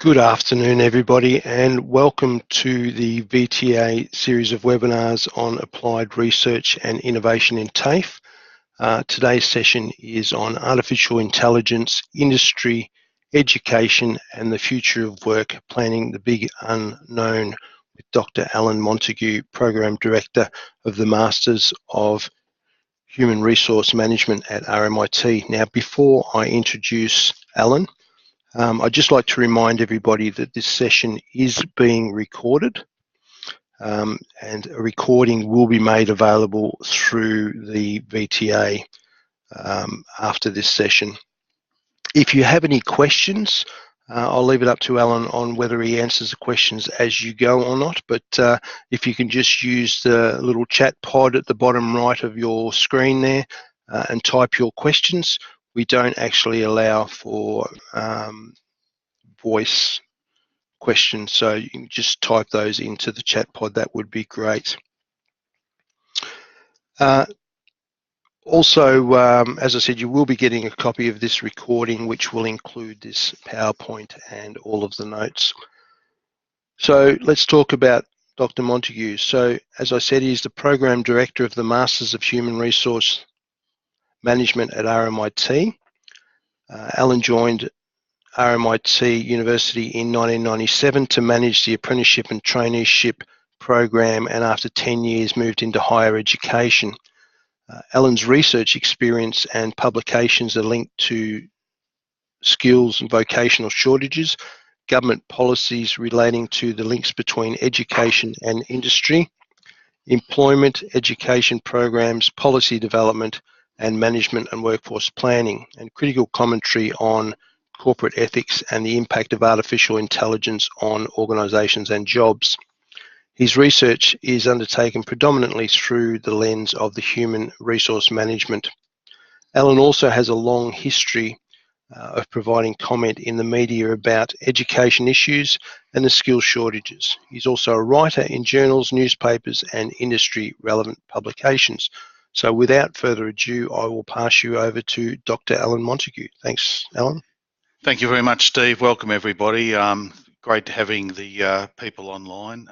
Good afternoon, everybody, and welcome to the VTA series of webinars on applied research and innovation in TAFE. Today's session is on artificial intelligence, industry, education, and the future of work, planning the big unknown, with Dr. Alan Montague, Program Director of the Masters of Human Resource Management at RMIT. Now, before I introduce Alan, I'd just like to remind everybody that this session is being recorded, and a recording will be made available through the VTA after this session. If you have any questions, I'll leave it up to Alan on whether he answers the questions as you go or not, but if you can just use the little chat pod at the bottom right of your screen there and type your questions. We don't actually allow for voice questions, so you can just type those into the chat pod. That would be great. Also, as I said, you will be getting a copy of this recording, which will include this PowerPoint and all of the notes. So let's talk about Dr. Montague. So, as I said, he's the Program Director of the Masters of Human Resource Management at RMIT. Alan joined RMIT University in 1997 to manage the apprenticeship and traineeship program, and after 10 years moved into higher education. Alan's research experience and publications are linked to skills and vocational shortages, government policies relating to the links between education and industry, employment, education programs, policy development, and management and workforce planning, and critical commentary on corporate ethics and the impact of artificial intelligence on organisations and jobs. His research is undertaken predominantly through the lens of the human resource management. Alan also has a long history of providing comment in the media about education issues and the skill shortages. He's also a writer in journals, newspapers, and industry relevant publications. So without further ado, I will pass you over to Dr. Alan Montague. Thanks, Alan. Thank you very much, Steve. Welcome, everybody. Great having the people online.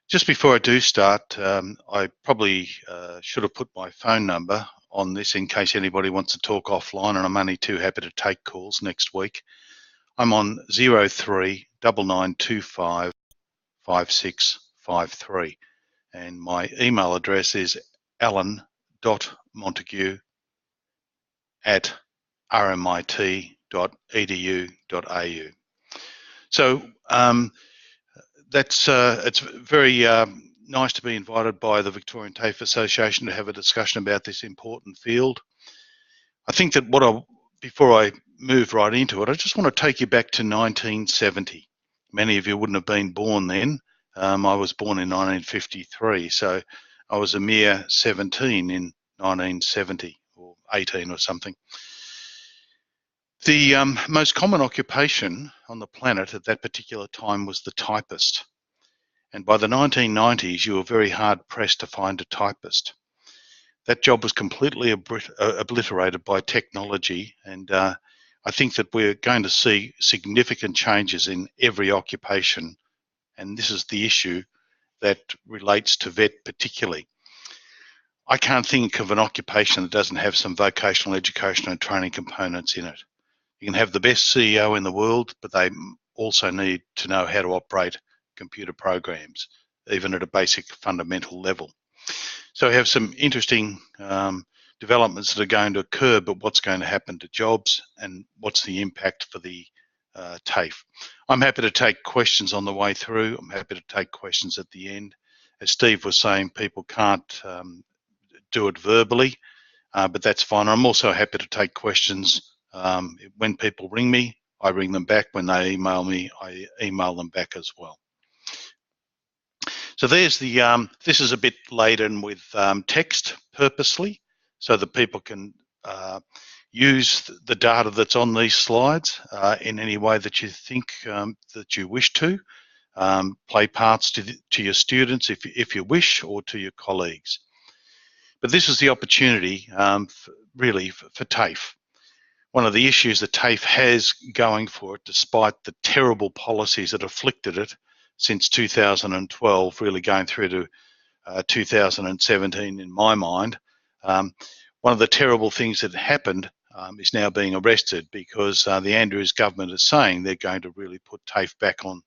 Just before I do start, I probably should have put my phone number on this in case anybody wants to talk offline, and I'm only too happy to take calls next week. I'm on 03 9925 5653, and my email address is alan.montague@rmit.edu.au. So it's very nice to be invited by the Victorian TAFE Association to have a discussion about this important field. I think that before I move right into it, I just want to take you back to 1970. Many of you wouldn't have been born then. I was born in 1953, so I was a mere 17 in 1970, or 18 or something. The most common occupation on the planet at that particular time was the typist. And by the 1990s, you were very hard pressed to find a typist. That job was completely obliterated by technology, and I think that we're going to see significant changes in every occupation, and this is the issue that relates to VET particularly. I can't think of an occupation that doesn't have some vocational education and training components in it. You can have the best CEO in the world, but they also need to know how to operate computer programs, even at a basic fundamental level. So we have some interesting developments that are going to occur, but what's going to happen to jobs and what's the impact for the TAFE. I'm happy to take questions on the way through. I'm happy to take questions at the end. As Steve was saying, people can't do it verbally, but that's fine. I'm also happy to take questions when people ring me. I ring them back. When they email me, I email them back as well. So there's the, this is a bit laden with text purposely so that people can use the data that's on these slides in any way that you think that you wish to. Play parts to your students if you wish, or to your colleagues. But this is the opportunity really for TAFE. One of the issues that TAFE has going for it, despite the terrible policies that afflicted it since 2012, really going through to 2017 in my mind, one of the terrible things that happened is now being arrested, because the Andrews government is saying they're going to really put TAFE back on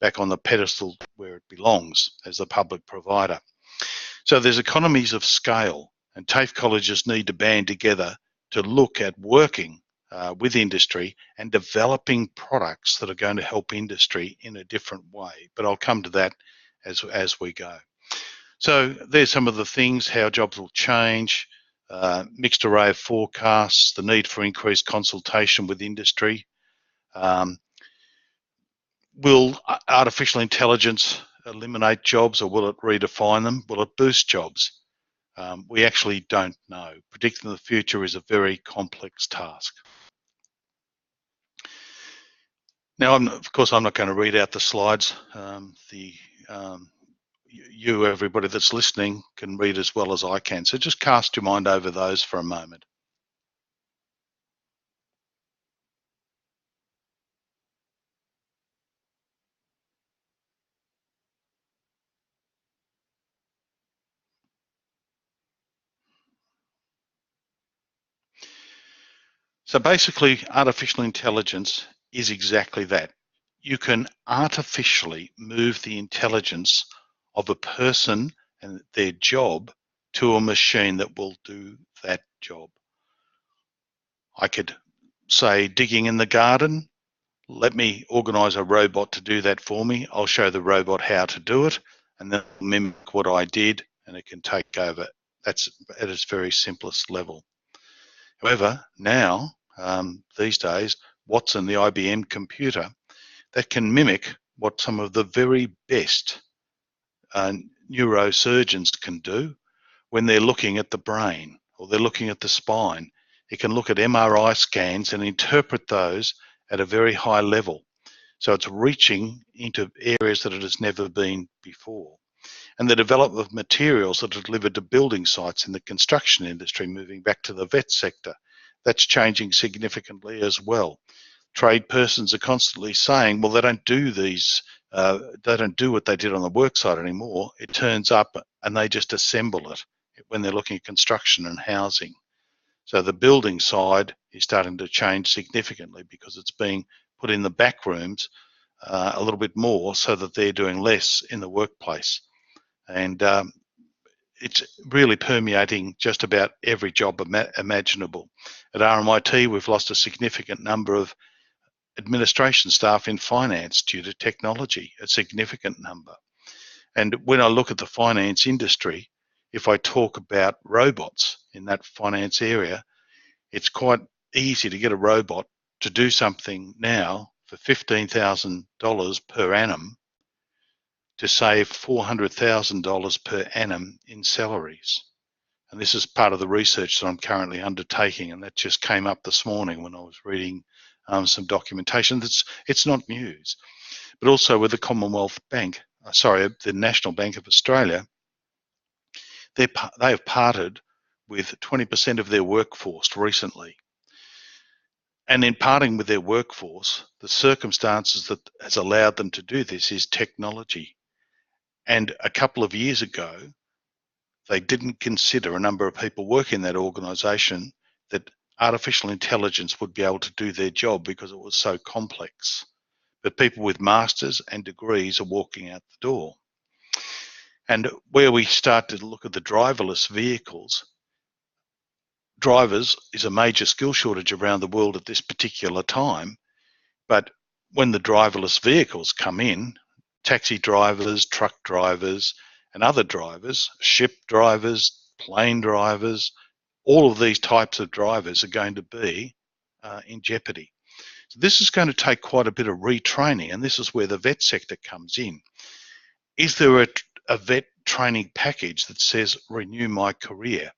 the pedestal where it belongs as a public provider. So there's economies of scale, and TAFE colleges need to band together to look at working with industry and developing products that are going to help industry in a different way. But I'll come to that as we go. So there's some of the things: how jobs will change, mixed array of forecasts, the need for increased consultation with industry. Will artificial intelligence eliminate jobs, or will it redefine them? Will it boost jobs? We actually don't know. Predicting the future is a very complex task. Now, of course, I'm not going to read out the slides. Everybody that's listening, can read as well as I can. So just cast your mind over those for a moment. So basically, artificial intelligence is exactly that. You can artificially move the intelligence of a person and their job to a machine that will do that job. I could say, digging in the garden, let me organise a robot to do that for me. I'll show the robot how to do it, and then mimic what I did, and it can take over. That's at its very simplest level. However, now, these days, Watson, the IBM computer, that can mimic what some of the very best neurosurgeons can do when they're looking at the brain or they're looking at the spine. It can look at MRI scans and interpret those at a very high level. So it's reaching into areas that it has never been before. And the development of materials that are delivered to building sites in the construction industry, moving back to the vet sector, that's changing significantly as well. Trade persons are constantly saying, well, they don't do what they did on the work site anymore. It turns up and they just assemble it when they're looking at construction and housing. So the building side is starting to change significantly because it's being put in the back rooms a little bit more, so that they're doing less in the workplace. And it's really permeating just about every job imaginable. At RMIT, we've lost a significant number of administration staff in finance due to technology, a significant number. And when I look at the finance industry, if I talk about robots in that finance area, it's quite easy to get a robot to do something now for $15,000 per annum to save $400,000 per annum in salaries. And this is part of the research that I'm currently undertaking, and that just came up this morning when I was reading some documentation. It's not news. But also with the Commonwealth Bank, the National Bank of Australia, they have parted with 20% of their workforce recently. And in parting with their workforce, the circumstances that has allowed them to do this is technology. And a couple of years ago, they didn't consider, a number of people working in that organisation, that artificial intelligence would be able to do their job because it was so complex. But people with masters and degrees are walking out the door. And where we start to look at the driverless vehicles, drivers is a major skill shortage around the world at this particular time. But when the driverless vehicles come in, taxi drivers, truck drivers, and other drivers, ship drivers, plane drivers, all of these types of drivers are going to be in jeopardy. So this is going to take quite a bit of retraining, and this is where the vet sector comes in. Is there a vet training package that says renew my career?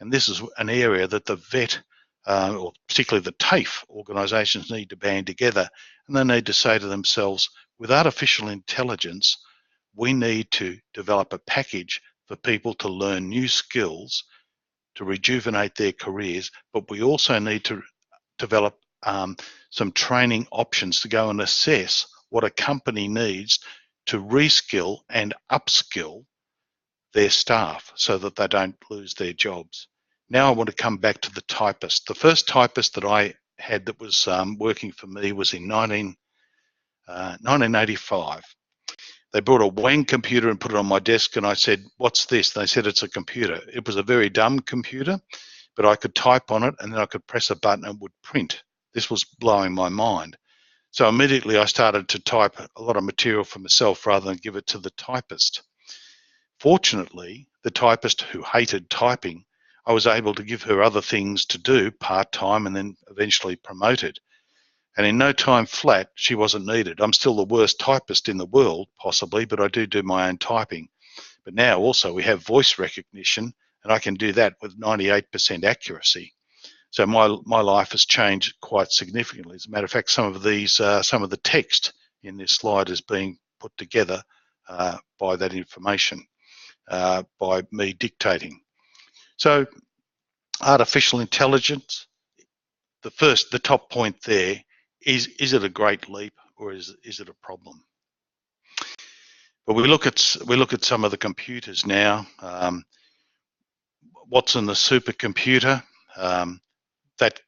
And this is an area that the vet, or particularly the TAFE organisations, need to band together, and they need to say to themselves, with artificial intelligence, we need to develop a package for people to learn new skills to rejuvenate their careers, but we also need to develop some training options to go and assess what a company needs to reskill and upskill their staff so that they don't lose their jobs. Now I want to come back to the typist. The first typist that I had that was working for me was in 1985. They brought a Wang computer and put it on my desk, and I said, "What's this?" They said, "It's a computer." It was a very dumb computer, but I could type on it and then I could press a button and it would print. This was blowing my mind. So immediately I started to type a lot of material for myself rather than give it to the typist. Fortunately, the typist who hated typing, I was able to give her other things to do part-time and then eventually promoted. And in no time flat, she wasn't needed. I'm still the worst typist in the world, possibly, but I do my own typing. But now also we have voice recognition, and I can do that with 98% accuracy. So my life has changed quite significantly. As a matter of fact, some of the text in this slide is being put together by that information, by me dictating. So artificial intelligence, the top point there is it a great leap or is it a problem? But we look at some of the computers now. What's in the supercomputer? That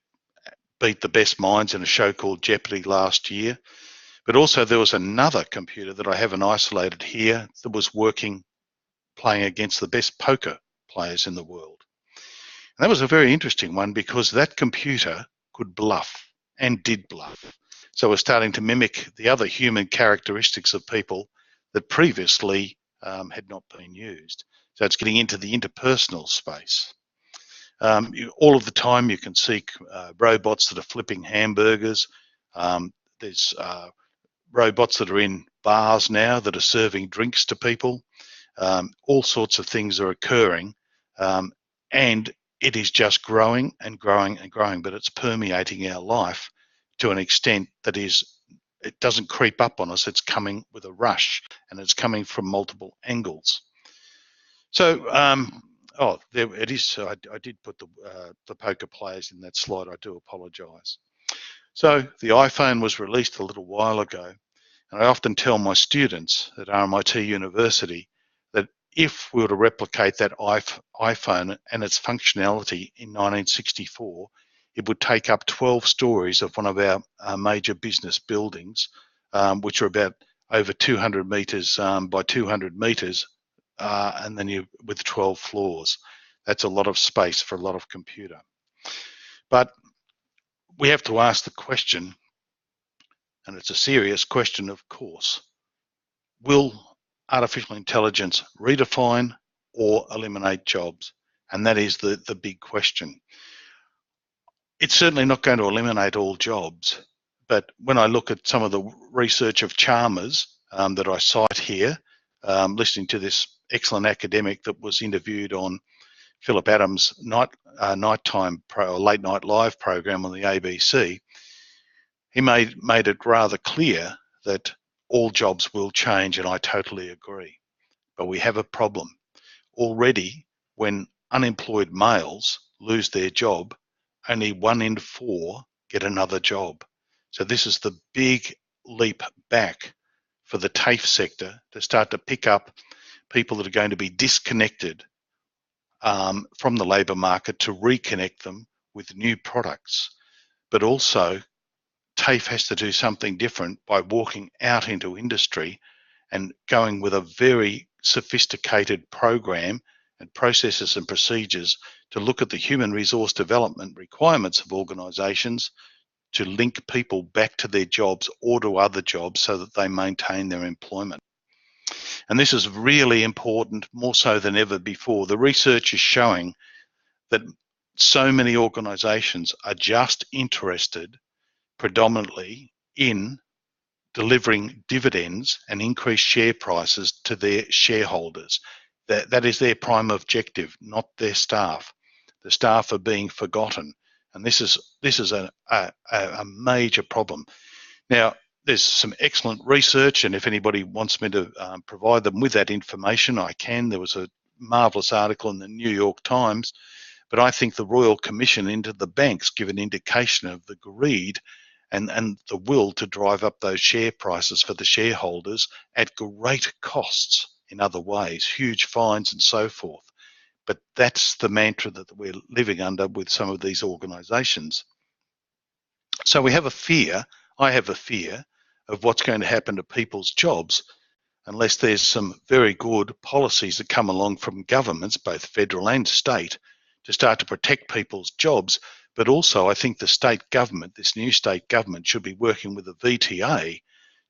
beat the best minds in a show called Jeopardy last year. But also there was another computer that I haven't isolated here that was playing against the best poker players in the world. And that was a very interesting one because that computer could bluff and did bluff. So we're starting to mimic the other human characteristics of people that previously had not been used. So it's getting into the interpersonal space. All of the time you can see robots that are flipping hamburgers. There's robots that are in bars now that are serving drinks to people. All sorts of things are occurring, and it is just growing and growing and growing, but it's permeating our life to an extent that it doesn't creep up on us. It's coming with a rush, and it's coming from multiple angles. So, there it is. I did put the poker players in that slide. I do apologise. So the iPhone was released a little while ago, and I often tell my students at RMIT University that if we were to replicate that iPhone and its functionality in 1964, it would take up 12 stories of one of our major business buildings, which are about over 200 metres by 200 metres, and then with 12 floors. That's a lot of space for a lot of computer. But we have to ask the question, and it's a serious question, of course, will artificial intelligence redefine or eliminate jobs? And that is the big question. It's certainly not going to eliminate all jobs, but when I look at some of the research of Chalmers that I cite here, listening to this excellent academic that was interviewed on Philip Adams' nighttime late night live program on the ABC, he made it rather clear that all jobs will change, and I totally agree. But we have a problem. Already, when unemployed males lose their job, only 1 in 4 get another job. So this is the big leap back for the TAFE sector to start to pick up people that are going to be disconnected from the labour market to reconnect them with new products. But also, TAFE has to do something different by walking out into industry and going with a very sophisticated program and processes and procedures to look at the human resource development requirements of organisations to link people back to their jobs or to other jobs so that they maintain their employment. And this is really important, more so than ever before. The research is showing that so many organisations are just interested predominantly in delivering dividends and increased share prices to their shareholders. That is their prime objective, not their staff. The staff are being forgotten, and this is a major problem. Now, there's some excellent research, and if anybody wants me to provide them with that information, I can. There was a marvelous article in the New York Times But I think the Royal Commission into the banks give an indication of the greed and the will to drive up those share prices for the shareholders at great costs in other ways, huge fines and so forth. But that's the mantra that we're living under with some of these organisations. So we have a fear, I have a fear of what's going to happen to people's jobs unless there's some very good policies that come along from governments, both federal and state, to start to protect people's jobs. But also I think the state government, this new state government, should be working with the VTA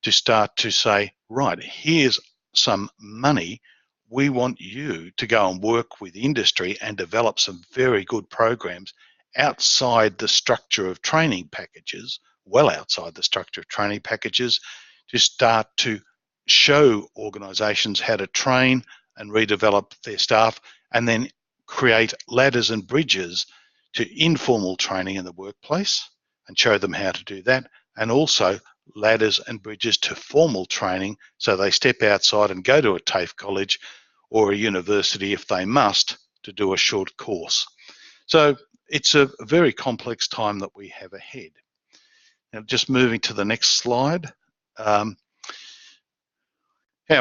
to start to say, right, here's some money. We want you to go and work with industry and develop some very good programs outside the structure of training packages, well outside the structure of training packages, to start to show organisations how to train and redevelop their staff, and then create ladders and bridges to informal training in the workplace and show them how to do that, and also ladders and bridges to formal training so they step outside and go to a TAFE college or a university if they must to do a short course. So it's a very complex time that we have ahead. Now, just moving to the next slide. Our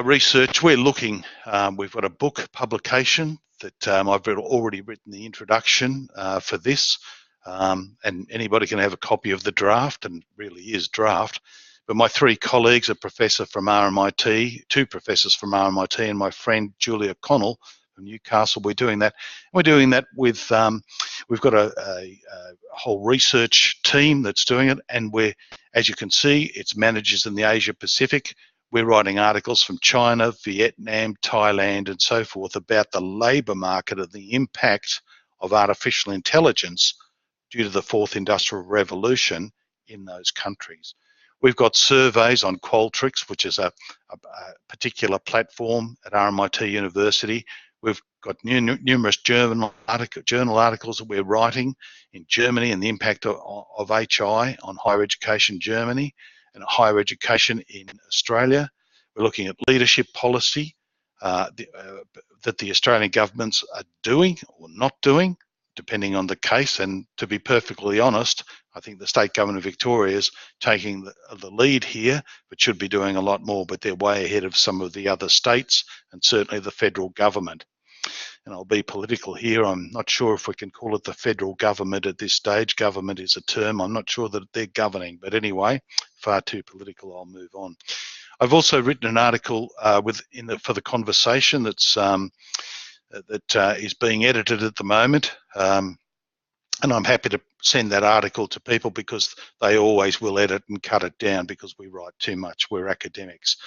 research, we're looking, we've got a book publication that I've already written the introduction for this, and anybody can have a copy of the draft, and really is draft. But my three colleagues, a professor from RMIT, two professors from RMIT, and my friend Julia Connell from Newcastle, we're doing that. We're doing that with, we've got a whole research team that's doing it, and we're, as you can see, it's managers in the Asia Pacific. We're writing articles from China, Vietnam, Thailand, and so forth about the labour market and the impact of artificial intelligence due to the fourth industrial revolution in those countries. We've got surveys on Qualtrics, which is a particular platform at RMIT University. We've got numerous journal articles that we're writing in Germany and the impact of HI on higher education Germany and higher education in Australia. We're looking at leadership policy that the Australian governments are doing or not doing, depending on the case. And to be perfectly honest, I think the state government of Victoria is taking the lead here, but should be doing a lot more, but they're way ahead of some of the other states and certainly the federal government. And I'll be political here. I'm not sure if we can call it the federal government at this stage. Government is a term. I'm not sure that they're governing, but anyway, far too political. I'll move on. I've also written an article for the conversation that's is being edited at the moment, and I'm happy to send that article to people because they always will edit and cut it down because we write too much. We're academics.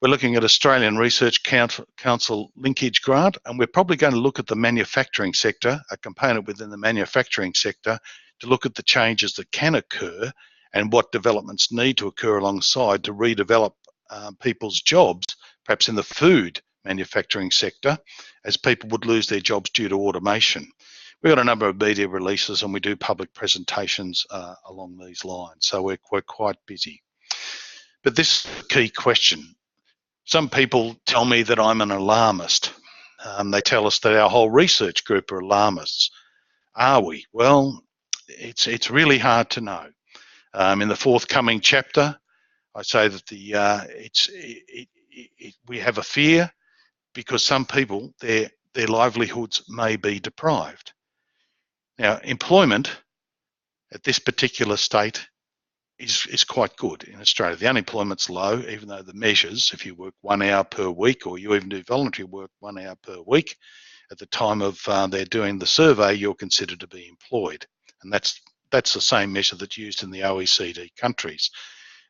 We're looking at Australian Research Council linkage grant, and we're probably going to look at the manufacturing sector, a component within the manufacturing sector, to look at the changes that can occur and what developments need to occur alongside to redevelop people's jobs, perhaps in the food manufacturing sector, as people would lose their jobs due to automation. We've got a number of media releases and we do public presentations along these lines, so we're quite busy. But this is a key question. Some people tell me that I'm an alarmist. They tell us that our whole research group are alarmists. Are we? Well, it's really hard to know. In the forthcoming chapter, I say that we have a fear because some people, their livelihoods may be deprived. Now, employment at this particular state is quite good in Australia. The unemployment's low, even though the measures, if you work 1 hour per week or you even do voluntary work 1 hour per week, at the time of they're doing the survey, you're considered to be employed. And that's the same measure that's used in the OECD countries.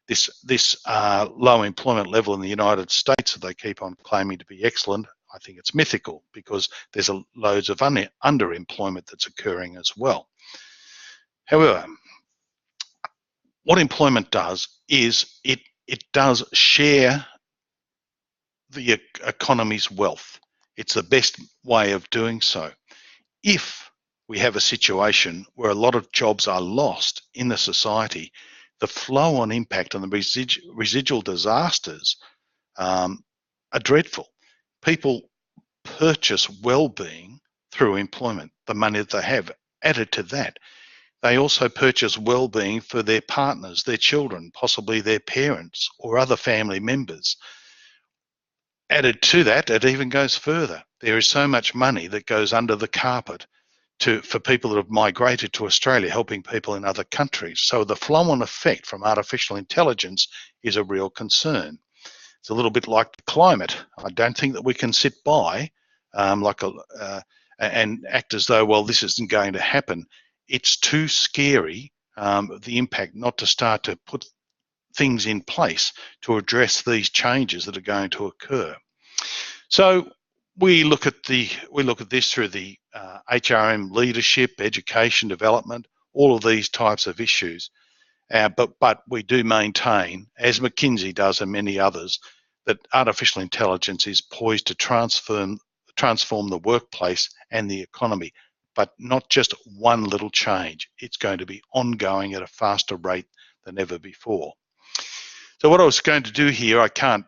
This low employment level in the United States that they keep on claiming to be excellent, I think it's mythical because there's loads of underemployment that's occurring as well. However, what employment does is it does share the economy's wealth. It's the best way of doing so. If we have a situation where a lot of jobs are lost in the society, the flow-on impact on the residual disasters are dreadful. People purchase well-being through employment, the money that they have. Added to that, they also purchase well-being for their partners, their children, possibly their parents or other family members. Added to that, it even goes further. There is so much money that goes under the carpet for people that have migrated to Australia, helping people in other countries. So the flow-on effect from artificial intelligence is a real concern. It's a little bit like the climate. I don't think that we can sit by and act as though, well, this isn't going to happen. It's too scary, the impact, not to start to put things in place to address these changes that are going to occur. So we look at this through the HRM leadership, education, development, all of these types of issues. But we do maintain, as McKinsey does and many others, that artificial intelligence is poised to transform the workplace and the economy, but not just one little change. It's going to be ongoing at a faster rate than ever before. So what I was going to do here, I can't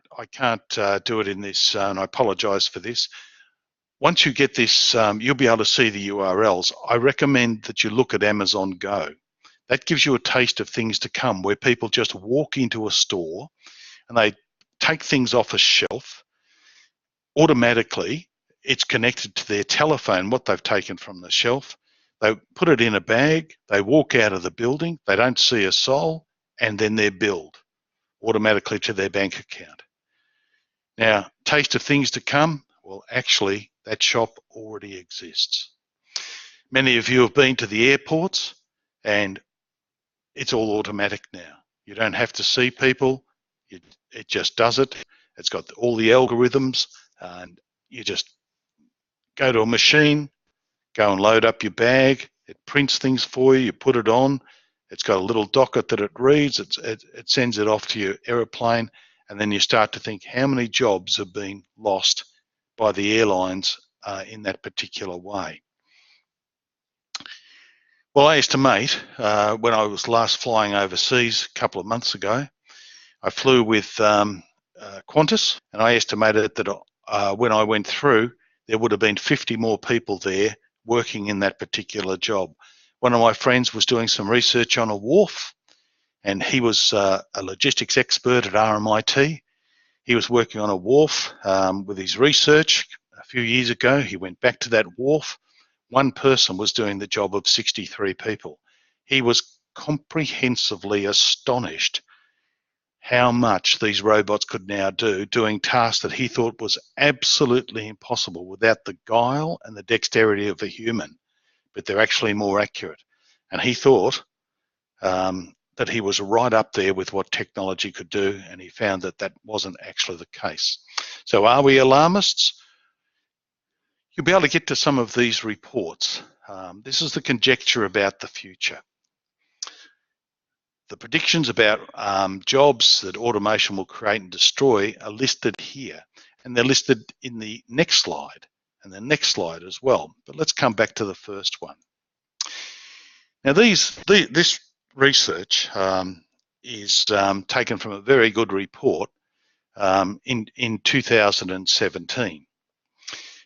do it in this, and I apologise for this. Once you get this, you'll be able to see the URLs. I recommend that you look at Amazon Go. That gives you a taste of things to come, where people just walk into a store and they take things off a shelf. Automatically, it's connected to their telephone, what they've taken from the shelf. They put it in a bag, they walk out of the building, they don't see a soul, and then they're billed automatically to their bank account. Now, taste of things to come, well, actually, that shop already exists. Many of you have been to the airports, and it's all automatic now. You don't have to see people. It just does it. It's got all the algorithms, and you just go to a machine, go and load up your bag. It prints things for you. You put it on. It's got a little docket that it reads. It sends it off to your aeroplane, and then you start to think, how many jobs have been lost by the airlines in that particular way? Well, I estimate when I was last flying overseas a couple of months ago, I flew with Qantas, and I estimated that when I went through, there would have been 50 more people there working in that particular job. One of my friends was doing some research on a wharf, and he was a logistics expert at RMIT. He was working on a wharf with his research a few years ago. He went back to that wharf. One person was doing the job of 63 people. He was comprehensively astonished how much these robots could now do, doing tasks that he thought was absolutely impossible without the guile and the dexterity of a human, but they're actually more accurate. And he thought that he was right up there with what technology could do, and he found that that wasn't actually the case. So are we alarmists? You'll be able to get to some of these reports. This is the conjecture about the future. The predictions about jobs that automation will create and destroy are listed here, and they're listed in the next slide and the next slide as well. But let's come back to the first one. Now, this research is taken from a very good report in 2017.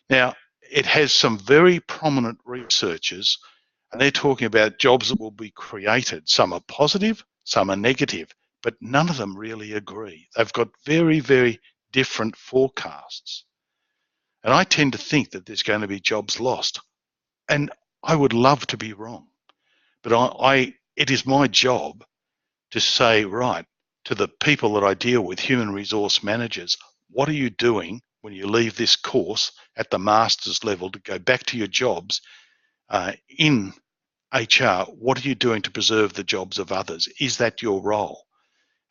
Now, it has some very prominent researchers, and they're talking about jobs that will be created. Some are positive, some are negative, but none of them really agree. They've got very, very different forecasts. And I tend to think that there's going to be jobs lost. And I would love to be wrong. But it is my job to say, right, to the people that I deal with, human resource managers, what are you doing when you leave this course at the master's level to go back to your jobs in HR? What are you doing to preserve the jobs of others? Is that your role?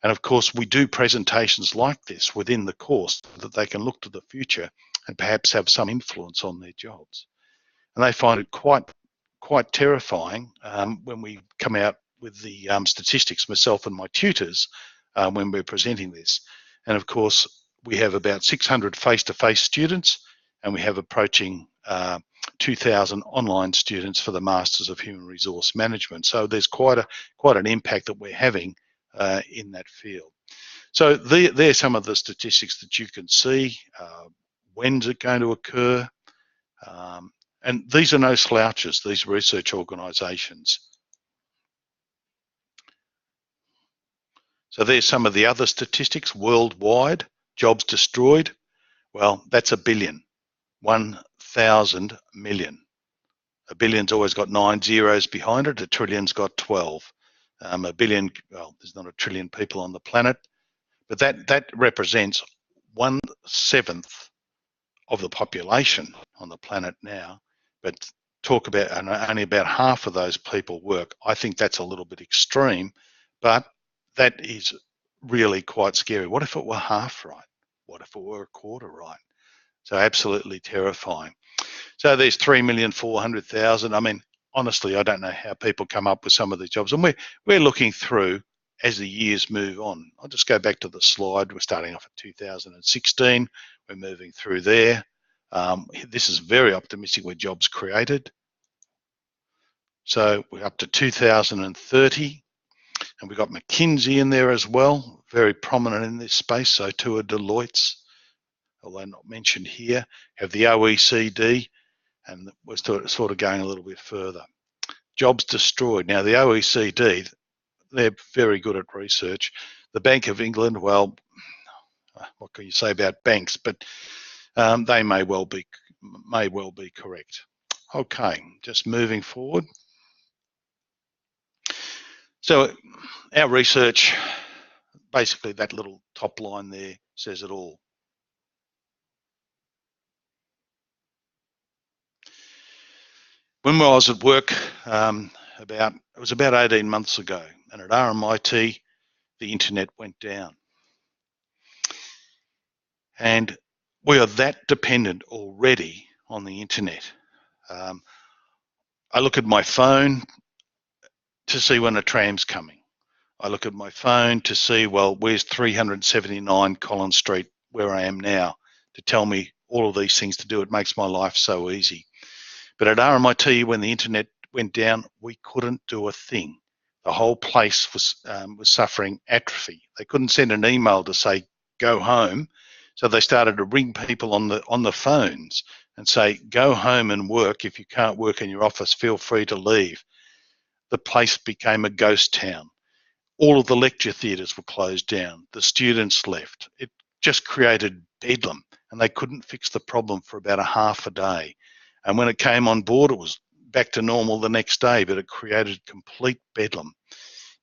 And of course, we do presentations like this within the course so that they can look to the future and perhaps have some influence on their jobs. And they find it quite terrifying when we come out with the statistics, myself and my tutors, when we're presenting this. And of course, we have about 600 face-to-face students, and we have approaching 2,000 online students for the Masters of Human Resource Management. So there's quite an impact that we're having in that field. So there's some of the statistics that you can see. When's it going to occur? And these are no slouches, these research organisations. So there's some of the other statistics worldwide. Jobs destroyed, well, that's a billion. 1,000 million. A billion's always got 9 zeros behind it. A trillion's got 12. A billion, well, there's not a trillion people on the planet, but that represents 1/7 of the population on the planet now. But talk about only about half of those people work. I think that's a little bit extreme, but that is really quite scary. What if it were half right? What if it were a quarter right? So absolutely terrifying. So there's 3,400,000. I mean, honestly, I don't know how people come up with some of these jobs. And we're looking through as the years move on. I'll just go back to the slide. We're starting off at 2016. We're moving through there. This is very optimistic with jobs created. So we're up to 2030. And we've got McKinsey in there as well, very prominent in this space. So too are Deloitte's, although not mentioned here. Have the OECD, and we're sort of going a little bit further. Jobs destroyed. Now the OECD, they're very good at research. The Bank of England, well, what can you say about banks? But they may well be correct. Okay, just moving forward. So our research, basically that little top line there says it all. When I was at work, it was about 18 months ago, and at RMIT, the internet went down. And we are that dependent already on the internet. I look at my phone to see when a tram's coming. I look at my phone to see, well, where's 379 Collins Street, where I am now, to tell me all of these things to do. It makes my life so easy. But at RMIT, when the internet went down, we couldn't do a thing. The whole place was suffering atrophy. They couldn't send an email to say, go home. So they started to ring people on the phones and say, go home and work. If you can't work in your office, feel free to leave. The place became a ghost town. All of the lecture theatres were closed down. The students left. It just created bedlam, and they couldn't fix the problem for about a half a day. And when it came on board, it was back to normal the next day, but it created complete bedlam.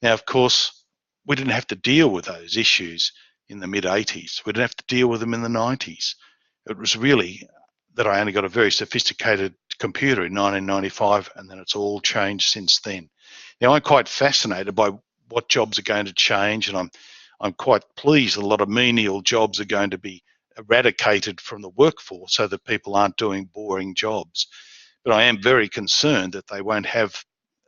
Now, of course, we didn't have to deal with those issues in the mid-80s. We didn't have to deal with them in the 90s. It was really that I only got a very sophisticated computer in 1995, and then it's all changed since then. Now, I'm quite fascinated by what jobs are going to change, and I'm quite pleased a lot of menial jobs are going to be eradicated from the workforce so that people aren't doing boring jobs. But I am very concerned that they won't have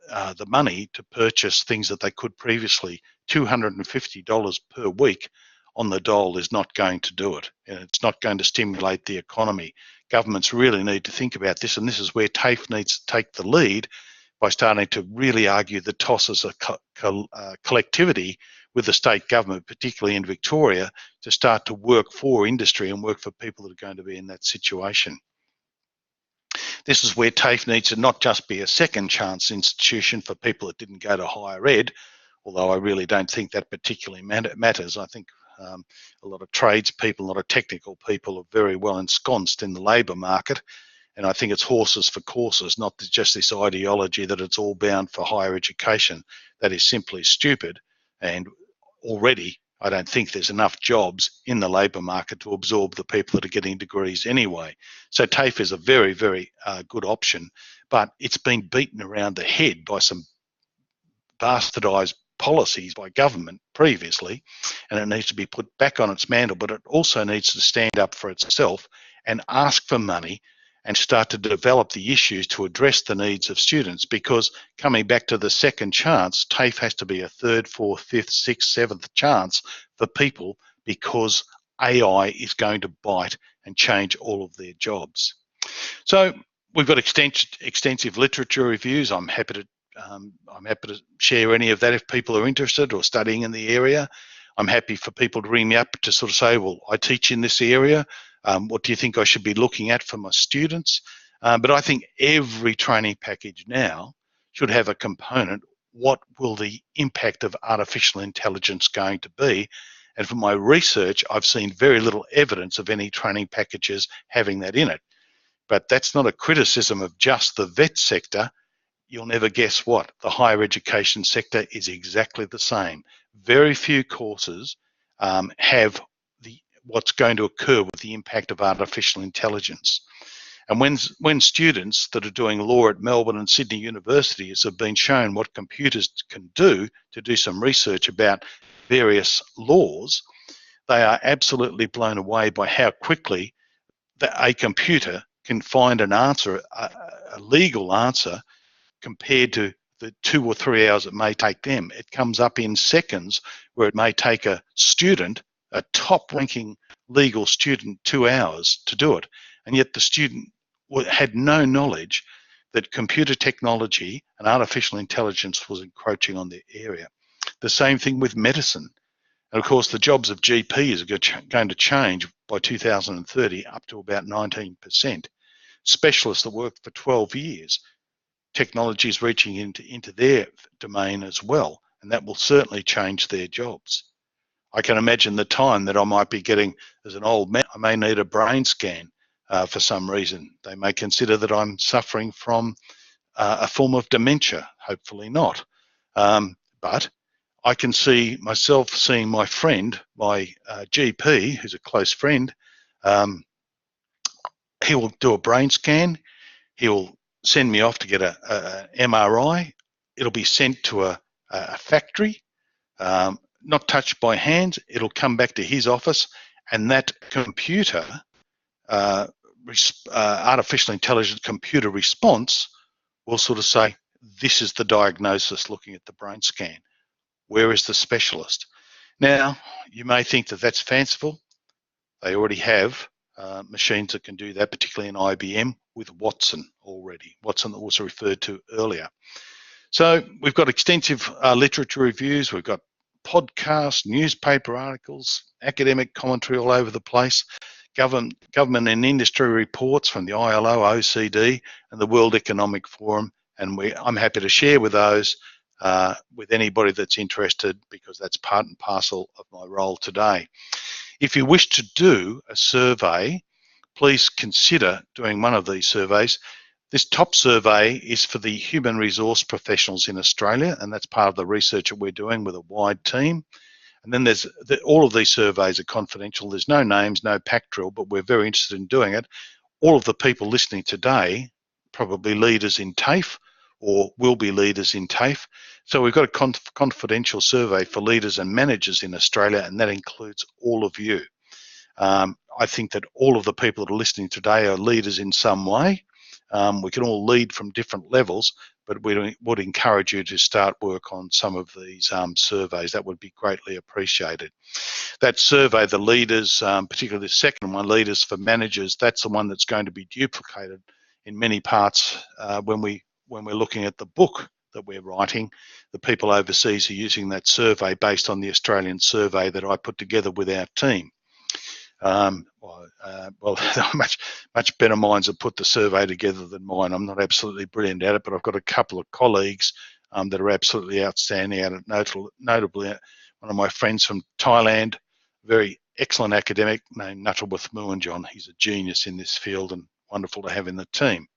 the money to purchase things that they could previously. $250 per week on the dole is not going to do it, and it's not going to stimulate the economy. Governments really need to think about this, and this is where TAFE needs to take the lead by starting to really argue the toss as a collectivity with the state government, particularly in Victoria, to start to work for industry and work for people that are going to be in that situation. This is where TAFE needs to not just be a second chance institution for people that didn't go to higher ed, although I really don't think that particularly matters. I think a lot of tradespeople, a lot of technical people are very well ensconced in the labour market, and I think it's horses for courses, not just this ideology that it's all bound for higher education. That is simply stupid, and already I don't think there's enough jobs in the labour market to absorb the people that are getting degrees anyway. So TAFE is a very, very good option, but it's been beaten around the head by some bastardised policies by government previously, and it needs to be put back on its mantle, but it also needs to stand up for itself and ask for money and start to develop the issues to address the needs of students. Because coming back to the second chance, TAFE has to be a third, fourth, fifth, sixth, seventh chance for people, because AI is going to bite and change all of their jobs. So we've got extensive literature reviews. I'm happy to share any of that if people are interested or studying in the area. I'm happy for people to ring me up to sort of say, well, I teach in this area. What do you think I should be looking at for my students? But I think every training package now should have a component. What will the impact of artificial intelligence going to be? And from my research, I've seen very little evidence of any training packages having that in it. But that's not a criticism of just the vet sector. You'll never guess what. The higher education sector is exactly the same. Very few courses have what's going to occur with the impact of artificial intelligence. And when students that are doing law at Melbourne and Sydney universities have been shown what computers can do to do some research about various laws, they are absolutely blown away by how quickly a computer can find an answer, a legal answer, compared to the 2 or 3 hours it may take them. It comes up in seconds, where it may take a student, a top-ranking legal student, 2 hours to do it. And yet the student had no knowledge that computer technology and artificial intelligence was encroaching on their area. The same thing with medicine. And of course, the jobs of GPs are going to change by 2030 up to about 19%. Specialists that worked for 12 years, technology is reaching into their domain as well, and that will certainly change their jobs. I can imagine the time that I might be getting as an old man. I may need a brain scan for some reason. They may consider that I'm suffering from a form of dementia, hopefully not. But I can see myself seeing my friend, my GP, who's a close friend. He will do a brain scan. He will send me off to get a MRI. It'll be sent to a factory, not touched by hands. It'll come back to his office, and that computer, artificial intelligence computer response will sort of say, this is the diagnosis looking at the brain scan. Where is the specialist? Now, you may think that that's fanciful. They already have machines that can do that, particularly in IBM with Watson already, Watson that was referred to earlier. So we've got extensive literature reviews, we've got podcasts, newspaper articles, academic commentary all over the place, government and industry reports from the ILO, OECD and the World Economic Forum, and I'm happy to share with those with anybody that's interested, because that's part and parcel of my role today. If you wish to do a survey, please consider doing one of these surveys. This top survey is for the human resource professionals in Australia, and that's part of the research that we're doing with a wide team. And then all of these surveys are confidential. There's no names, no pack drill, but we're very interested in doing it. All of the people listening today, probably leaders in TAFE or will be leaders in TAFE. So we've got a confidential survey for leaders and managers in Australia, and that includes all of you. I think that all of the people that are listening today are leaders in some way. We can all lead from different levels, but we would encourage you to start work on some of these surveys. That would be greatly appreciated. That survey, the leaders, particularly the second one, leaders for managers, that's the one that's going to be duplicated in many parts when we're looking at the book that we're writing. The people overseas are using that survey based on the Australian survey that I put together with our team. Much better minds have put the survey together than mine. I'm not absolutely brilliant at it, but I've got a couple of colleagues that are absolutely outstanding at it. Notably, one of my friends from Thailand, very excellent academic named Nuttleworth Muanjon. He's a genius in this field and wonderful to have in the team.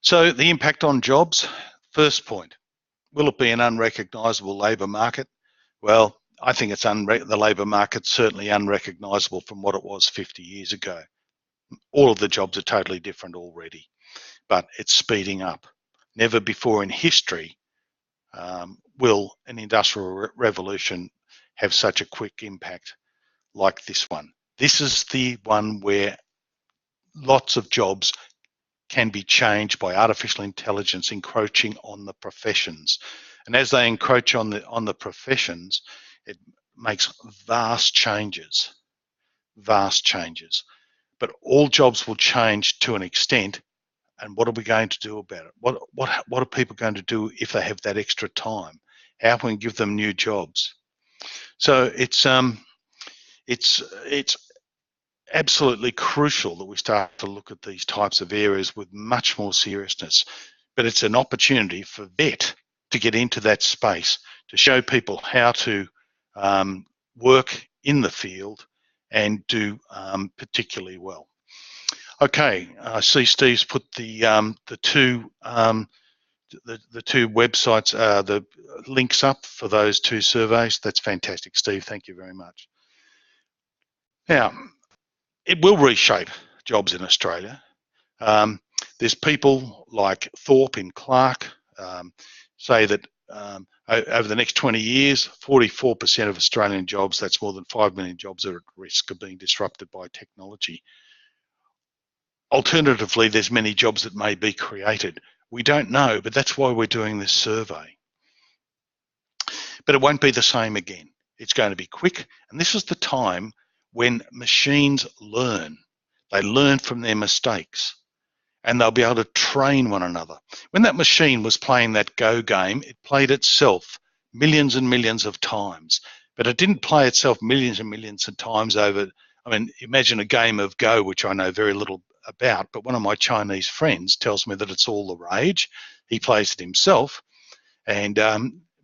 So the impact on jobs, first point, will it be an unrecognisable labour market? Well, I think it's the labour market's certainly unrecognisable from what it was 50 years ago. All of the jobs are totally different already, but it's speeding up. Never before in history will an industrial revolution have such a quick impact like this one. This is the one where lots of jobs can be changed by artificial intelligence encroaching on the professions. And as they encroach on the professions, it makes vast changes. But all jobs will change to an extent. And what are we going to do about it? What are people going to do if they have that extra time? How can we give them new jobs? So it's absolutely crucial that we start to look at these types of areas with much more seriousness. But it's an opportunity for VET to get into that space, to show people how to work in the field and do particularly well. Okay, I see Steve's put the two websites, the links up for those two surveys. That's fantastic, Steve. Thank you very much. Now, it will reshape jobs in Australia. There's people like Thorpe in Clark say that over the next 20 years, 44% of Australian jobs, that's more than 5 million jobs, are at risk of being disrupted by technology. Alternatively, there's many jobs that may be created. We don't know, but that's why we're doing this survey. But it won't be the same again. It's going to be quick, and this is the time when machines learn. They learn from their mistakes, and they'll be able to train one another. When that machine was playing that Go game, it played itself millions and millions of times, but it didn't play itself millions and millions of times over. I mean, imagine a game of Go, which I know very little about, but one of my Chinese friends tells me that it's all the rage. He plays it himself, and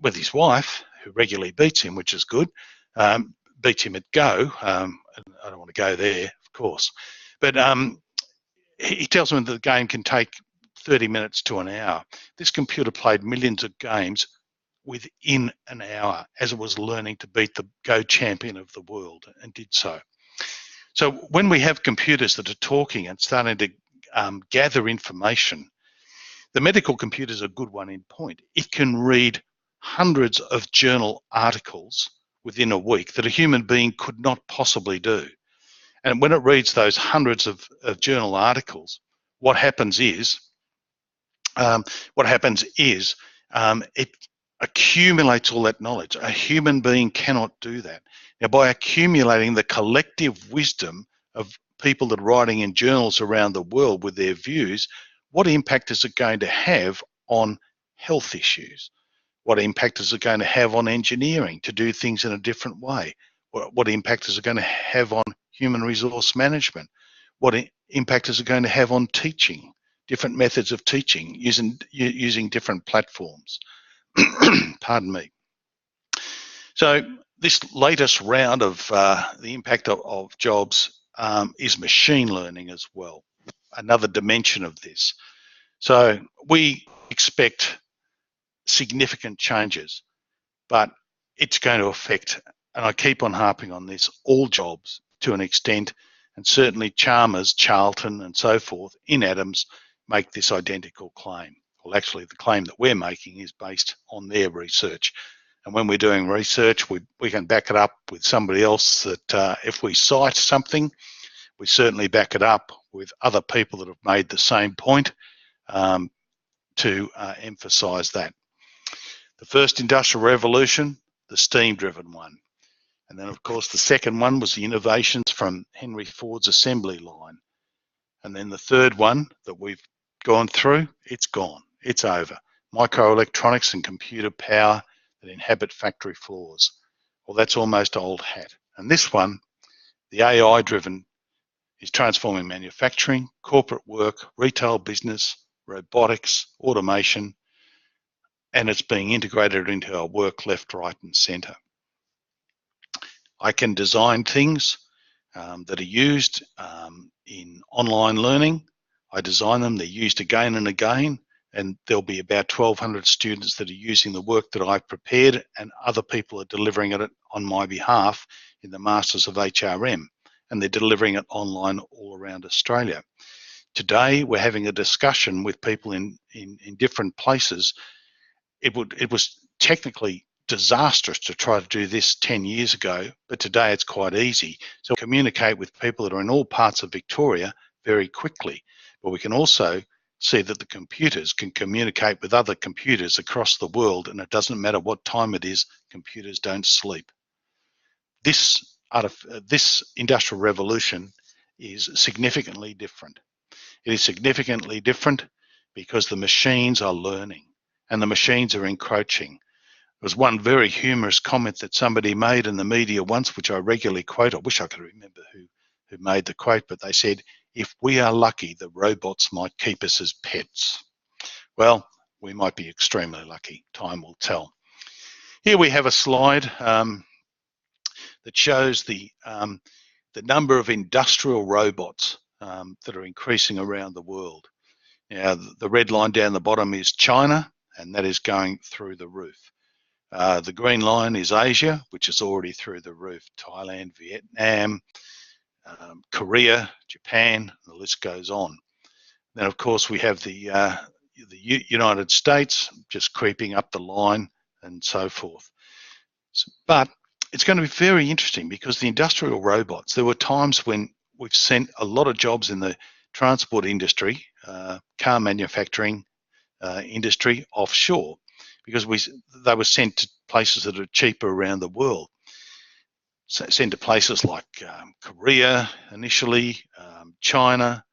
with his wife, who regularly beats him, which is good, beats him at Go. I don't want to go there, of course, but he tells me that the game can take 30 minutes to an hour. This computer played millions of games within an hour as it was learning to beat the Go champion of the world, and did so. So when we have computers that are talking and starting to gather information, the medical computer is a good one in point. It can read hundreds of journal articles within a week that a human being could not possibly do. And when it reads those hundreds of journal articles, what happens is it accumulates all that knowledge. A human being cannot do that. Now, by accumulating the collective wisdom of people that are writing in journals around the world with their views, what impact is it going to have on health issues? What impact is it going to have on engineering to do things in a different way? What impact is it going to have on human resource management? What impact is it going to have on teaching, different methods of teaching using different platforms? Pardon me. So this latest round of the impact of jobs is machine learning as well, another dimension of this. So we expect significant changes, but it's going to affect, and I keep on harping on this, all jobs to an extent, and certainly Chalmers, Charlton and so forth in Adams make this identical claim. Well, actually the claim that we're making is based on their research. And when we're doing research, we can back it up with somebody else that if we cite something, we certainly back it up with other people that have made the same point to emphasise that. The first industrial revolution, the steam-driven one. And then, of course, the second one was the innovations from Henry Ford's assembly line. And then the third one that we've gone through, it's gone. It's over. Microelectronics and computer power that inhabit factory floors. Well, that's almost old hat. And this one, the AI-driven, is transforming manufacturing, corporate work, retail business, robotics, automation, and it's being integrated into our work left, right, and centre. I can design things that are used in online learning. I design them, they're used again and again, and there'll be about 1,200 students that are using the work that I've prepared, and other people are delivering it on my behalf in the Masters of HRM, and they're delivering it online all around Australia. Today, we're having a discussion with people in different places. It was technically disastrous to try to do this 10 years ago, but today it's quite easy. So communicate with people that are in all parts of Victoria very quickly. But we can also see that the computers can communicate with other computers across the world, and it doesn't matter what time it is, computers don't sleep. This industrial revolution is significantly different. It is significantly different because the machines are learning and the machines are encroaching. There was one very humorous comment that somebody made in the media once, which I regularly quote. I wish I could remember who made the quote, but they said, "If we are lucky, the robots might keep us as pets." Well, we might be extremely lucky. Time will tell. Here we have a slide that shows the number of industrial robots that are increasing around the world. Now, the red line down the bottom is China, and that is going through the roof. The green line is Asia, which is already through the roof. Thailand, Vietnam, Korea, Japan, the list goes on. Then, of course, we have the United States just creeping up the line and so forth. But it's going to be very interesting because the industrial robots, there were times when we've sent a lot of jobs in the transport industry, car manufacturing industry offshore, because they were sent to places that are cheaper around the world. So sent to places like Korea initially, China,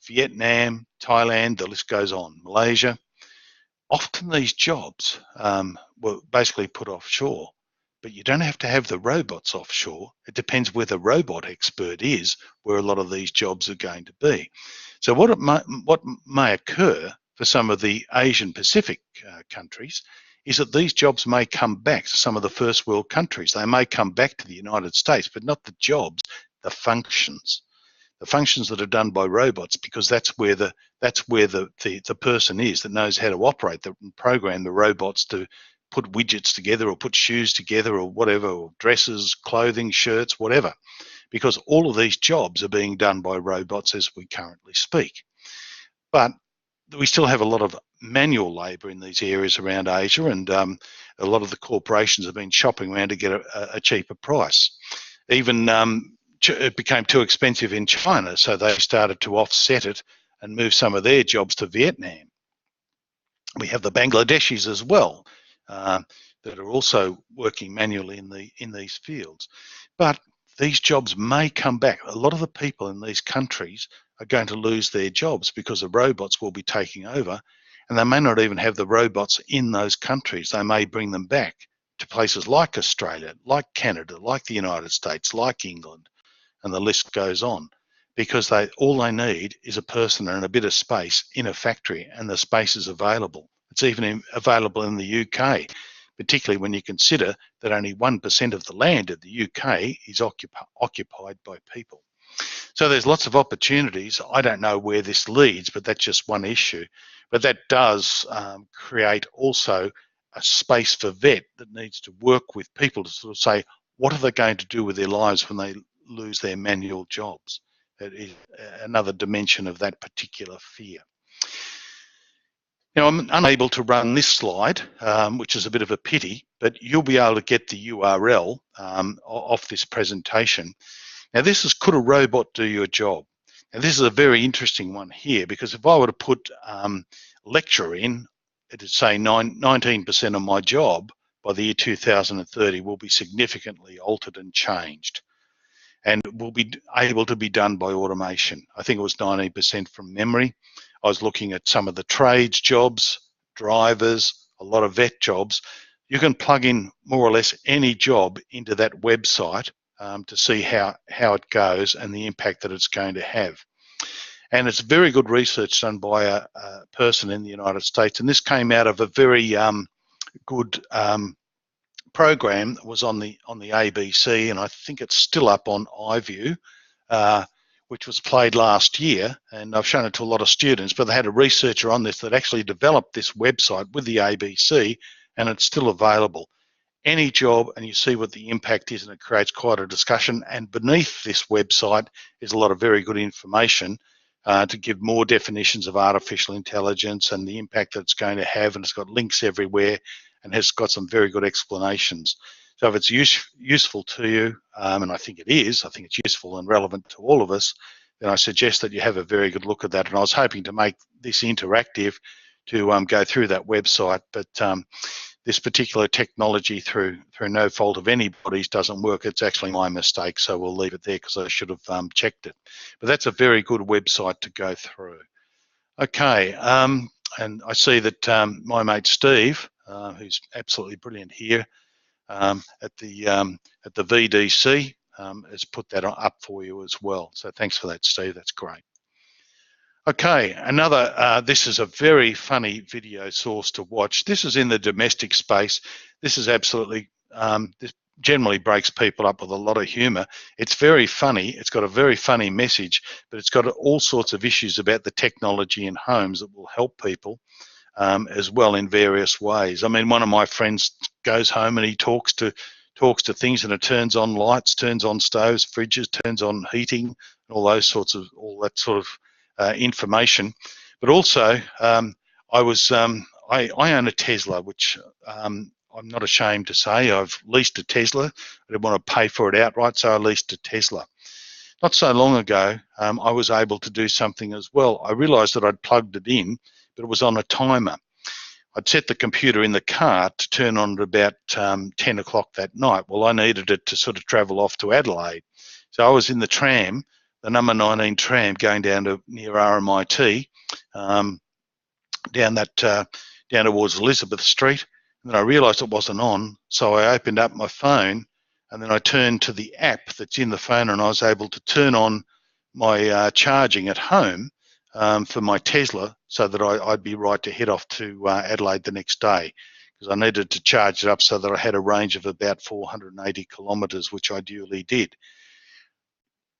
Vietnam, Thailand, the list goes on, Malaysia. Often these jobs were basically put offshore, but you don't have to have the robots offshore. It depends where the robot expert is, where a lot of these jobs are going to be. So what may occur for some of the Asian Pacific countries is that these jobs may come back to some of the first world countries. They may come back to the United States, but not the jobs, the functions. The functions that are done by robots, because that's where the person is that knows how to operate and program the robots to put widgets together or put shoes together or whatever, or dresses, clothing, shirts, whatever, because all of these jobs are being done by robots as we currently speak. But we still have a lot of manual labour in these areas around Asia, and a lot of the corporations have been shopping around to get a cheaper price. Even it became too expensive in China, so they started to offset it and move some of their jobs to Vietnam. We have the Bangladeshis as well that are also working manually in these fields. But these jobs may come back. A lot of the people in these countries are going to lose their jobs because the robots will be taking over, and they may not even have the robots in those countries. They may bring them back to places like Australia, like Canada, like the United States, like England, and the list goes on, because all they need is a person and a bit of space in a factory, and the space is available. It's even available in the UK, particularly when you consider that only 1% of the land of the UK is occupied by people. So there's lots of opportunities. I don't know where this leads, but that's just one issue. But that does create also a space for VET that needs to work with people to sort of say, what are they going to do with their lives when they lose their manual jobs? That is another dimension of that particular fear. Now, I'm unable to run this slide, which is a bit of a pity, but you'll be able to get the URL off this presentation. Now, this is, could a robot do your job? Now, this is a very interesting one here, because if I were to put lecturer in, it'd say 19% of my job by the year 2030 will be significantly altered and changed, and will be able to be done by automation. I think it was 19% from memory. I was looking at some of the trades jobs, drivers, a lot of vet jobs. You can plug in more or less any job into that website to see how it goes and the impact that it's going to have. And it's very good research done by a person in the United States, and this came out of a very good program that was on the ABC, and I think it's still up on iView, which was played last year, and I've shown it to a lot of students, but they had a researcher on this that actually developed this website with the ABC, and it's still available. Any job, and you see what the impact is, and it creates quite a discussion. And beneath this website is a lot of very good information to give more definitions of artificial intelligence and the impact that it's going to have, and it's got links everywhere and has got some very good explanations. So if it's useful to you, and I think it is, I think it's useful and relevant to all of us, then I suggest that you have a very good look at that. And I was hoping to make this interactive to go through that website, but this particular technology, through no fault of anybody's, doesn't work. It's actually my mistake, so we'll leave it there because I should have checked it. But that's a very good website to go through. Okay, and I see that my mate Steve, who's absolutely brilliant here at the VDC, has put that up for you as well. So thanks for that, Steve. That's great. Okay, this is a very funny video source to watch. This is in the domestic space. This is absolutely, this generally breaks people up with a lot of humour. It's very funny. It's got a very funny message, but it's got all sorts of issues about the technology in homes that will help people as well in various ways. I mean, one of my friends goes home and he talks to things, and it turns on lights, turns on stoves, fridges, turns on heating, all that sort of information. But also, I own a Tesla, which I'm not ashamed to say. I've leased a Tesla. I didn't want to pay for it outright, so I leased a Tesla. Not so long ago, I was able to do something as well. I realised that I'd plugged it in, but it was on a timer. I'd set the computer in the car to turn on at about 10 o'clock that night. Well, I needed it to sort of travel off to Adelaide. So I was in the tram, the number 19 tram, going down to near RMIT, down towards Elizabeth Street. And then I realised it wasn't on, so I opened up my phone, and then I turned to the app that's in the phone, and I was able to turn on my charging at home for my Tesla, so that I'd be right to head off to Adelaide the next day, because I needed to charge it up so that I had a range of about 480 kilometres, which I duly did.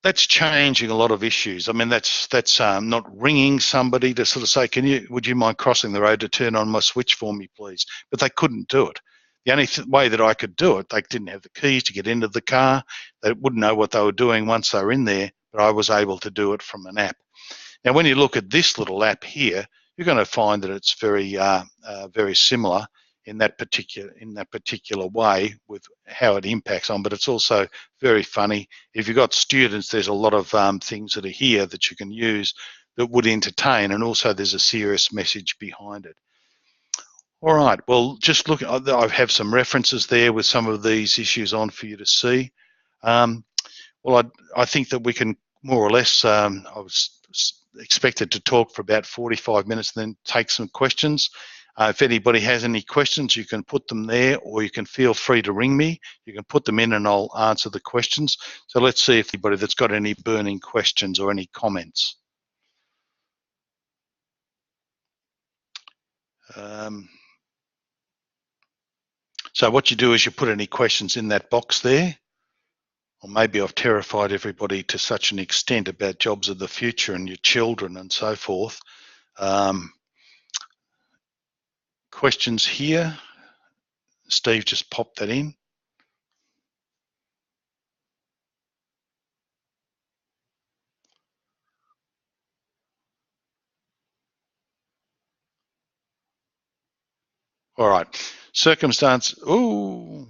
That's changing a lot of issues. I mean, that's not ringing somebody to sort of say, would you mind crossing the road to turn on my switch for me, please? But they couldn't do it. The only way that I could do it, they didn't have the keys to get into the car. They wouldn't know what they were doing once they were in there, but I was able to do it from an app. Now, when you look at this little app here, you're going to find that it's very similar in that particular way with how it impacts on, but it's also very funny. If you've got students, there's a lot of things that are here that you can use that would entertain, and also there's a serious message behind it. All right, well, just look, I have some references there with some of these issues on for you to see. Well, I think that we can more or less, I was expected to talk for about 45 minutes and then take some questions. If anybody has any questions, you can put them there, or you can feel free to ring me. You can put them in and I'll answer the questions. So let's see if anybody that's got any burning questions or any comments. So what you do is you put any questions in that box there. Or maybe I've terrified everybody to such an extent about jobs of the future and your children and so forth. Questions here. Steve just popped that in. All right. Circumstance. Ooh.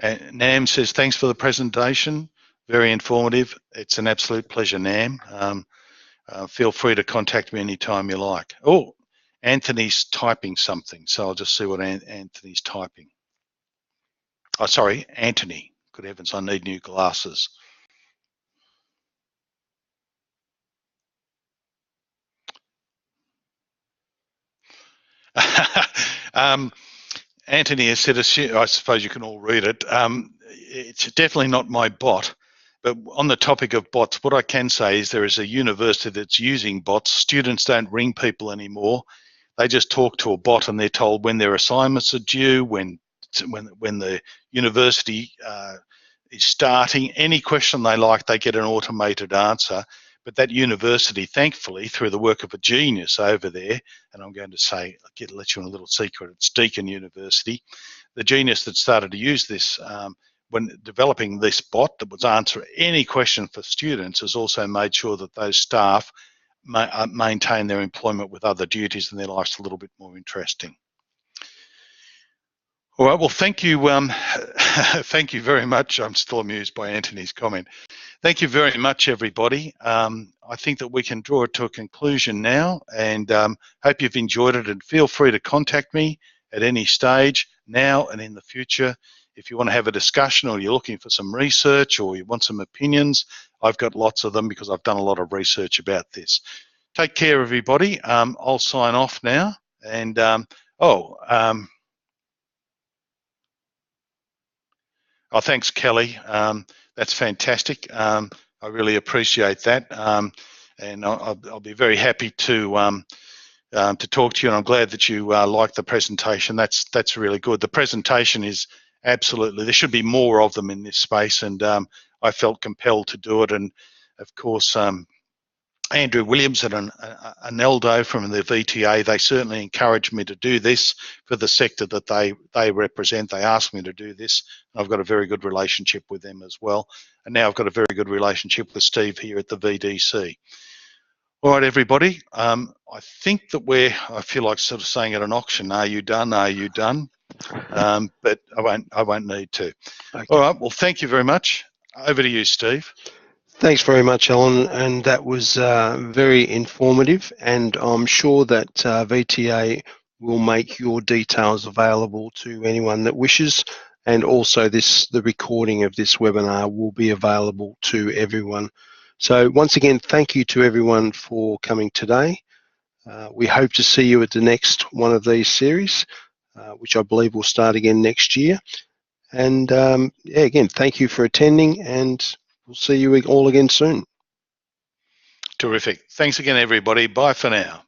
And Nam says, thanks for the presentation. Very informative. It's an absolute pleasure, Nam. Feel free to contact me anytime you like. Oh, Anthony's typing something, so I'll just see what Anthony's typing. Oh, sorry, Anthony. Good heavens, I need new glasses. Anthony has said, I suppose you can all read it. It's definitely not my bot, but on the topic of bots, what I can say is there is a university that's using bots. Students don't ring people anymore. They just talk to a bot and they're told when their assignments are due, when the university is starting. Any question they like, they get an automated answer. But that university, thankfully, through the work of a genius over there, and I'm going to say, I'll let you in a little secret, it's Deakin University, the genius that started to use this when developing this bot that would answer any question for students has also made sure that those staff maintain their employment with other duties and their life's a little bit more interesting. All right, well, thank you. Thank you very much. I'm still amused by Anthony's comment. Thank you very much, everybody. I think that we can draw it to a conclusion now, and hope you've enjoyed it, and feel free to contact me at any stage now and in the future. If you want to have a discussion, or you're looking for some research, or you want some opinions, I've got lots of them because I've done a lot of research about this. Take care, everybody. I'll sign off now. And Oh, thanks, Kelly. That's fantastic. I really appreciate that, and I'll be very happy to talk to you. And I'm glad that you like the presentation. That's really good. The presentation is absolutely. There should be more of them in this space, and I felt compelled to do it. And of course, Andrew Williams and Aneldo from the VTA, they certainly encouraged me to do this for the sector that they represent. They asked me to do this. I've got a very good relationship with them as well. And now I've got a very good relationship with Steve here at the VDC. All right, everybody. I think that I feel like sort of saying at an auction, are you done? Are you done? But I won't need to. Okay. All right, well, thank you very much. Over to you, Steve. Thanks very much, Alan, and that was very informative, and I'm sure that VTA will make your details available to anyone that wishes, and also the recording of this webinar will be available to everyone. So once again, thank you to everyone for coming today. We hope to see you at the next one of these series, which I believe will start again next year. And yeah, again, thank you for attending, and we'll see you all again soon. Terrific. Thanks again, everybody. Bye for now.